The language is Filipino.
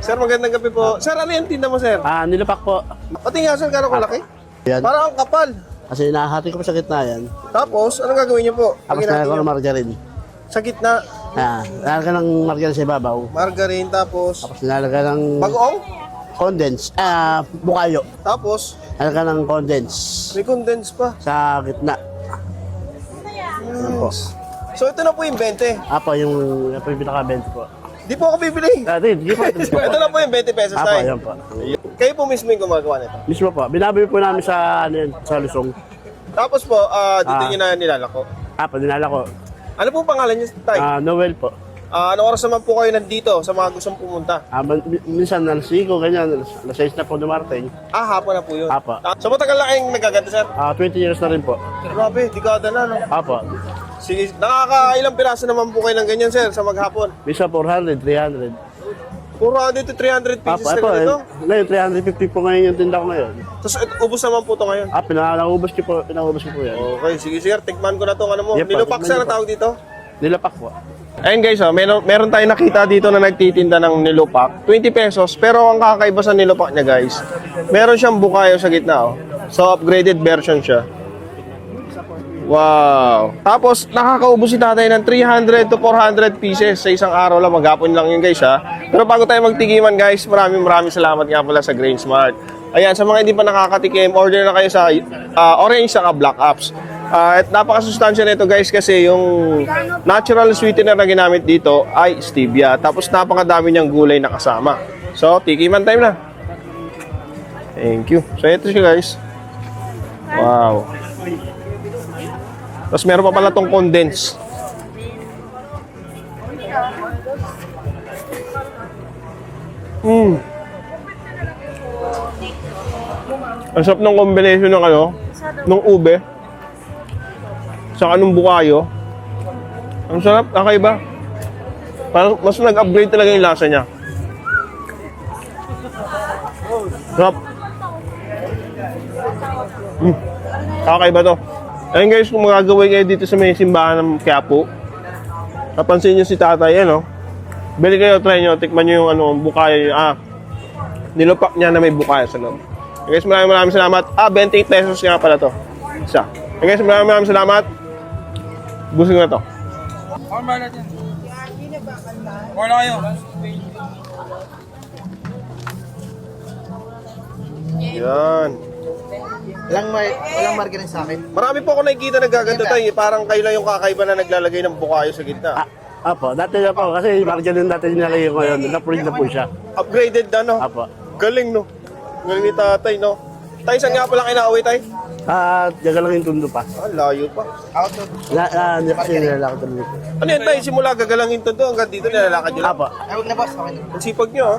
Sir, magandang gabi po. Sir, ano yung tinda mo, sir? Nilapak po. Pati nga, sir, gano'ng kalaki? Yan. Parang ang kapal. Kasi nahati ko pa sa gitna yan. Tapos, anong gagawin niyo po? Tapos nalagyan ko ng margarine. Sa gitna, Nalagyan ng margarine sa ibabaw. margarine, tapos Tapos nalagyan ng bagoong. condense. Bukayo. Tapos, Nalagyan ng condense may condense pa. sa gitna. Yan po. So, ito na po yung 20. Yung pinaka-20 po. Di po ako bibili. Hindi po. Ito na po yung 20 pesos tayo. Yan po. Kayo po mismo yung gumagawa nito. Mismo po. Binabi po namin sa, sa Lusong. Tapos po, dito nyo na nilalako. Dinala ko. Ano po pangalan niyo, tay? Noel po. Anong oras naman po kayo nandito sa mga gustong pumunta? Minsan alas 5, ganyan. Alas 6 na po dumarating. Hapon na po yun. Apo. So, matagal na kayong nagaganda, sir? 20 years na rin po. Grabe, dekada na, no? Apo. Sige, nakakailang piraso naman po kayo ng ganyan, sir, sa maghapon? Minsan 400, 300. 400 to 300 pieces na ganito? Ngayon, 350 po ngayon yung tinda ko ngayon. Tapos, ubos naman po ito ngayon. Pinaubos ko po yan. Okay, sige, sir, tikman ko na itong ano mo. Yep, Nilupak, tikman sir, niyo ang po. tawag dito? Nilapak po. Ayun guys, meron tayong nakita dito na nagtitinda ng nilupak. 20 pesos, pero ang kakaiba sa nilupak niya guys, meron siyang bukayo sa gitna. Oh. So, upgraded version siya. Wow! Tapos, nakakaubos si tatay ng 300 to 400 pieces sa isang araw lang. Maghapon lang yun guys ha. Pero bago tayo magtigiman guys, maraming salamat nga pala sa Grain Smart. Ayan, sa mga hindi pa nakakatikim, order na kayo sa Orange saka Black Apps. At napakasustansya nito guys kasi yung natural sweetener na ginamit dito ay stevia. Tapos napakadami niyang gulay na kasama. So, tikiman time na. Thank you. So, ito siya guys. Wow. Tapos meron pa pala tong condense. Ang sarap ng combination ng ng ube. Saka nung bukayo. Ang sarap, kakaiba. Parang mas nag-upgrade talaga yung lasa niya. Sarap. Kakaiba to. Ayun guys, kung magagawin kayo dito sa may simbahan ng Quiapo, napansin nyo si tatay, bili kayo, try nyo, tikman nyo yung bukayo, nilupak niya na may bukayo sa loob. Ayun guys, maraming salamat. 20 pesos nga pala to. Isa. Ayun guys, maraming salamat. Busing na to. Wala kayo. Yan. Walang margarine sa akin. Marami po ako nakikita nagaganda tayo. Parang kayo lang yung kakaiba na naglalagay ng bukayo sa gitna. Dati na po. Kasi margarine dati nilalagay ko ngayon. Na-print na po siya. Upgraded na, no? Galing, no? Galing ni tatay, no? Tay, saan nga pala kinauwi, tay? Diyaga lang yung tundo pa. Layo pa. Kasi nilalakad tuloy. Ano yun, tay? Simula gagalangin to hanggang dito, nilalakad nyo lang. Ay, huwag na boss. Okay na. Ang sipag nyo, ha?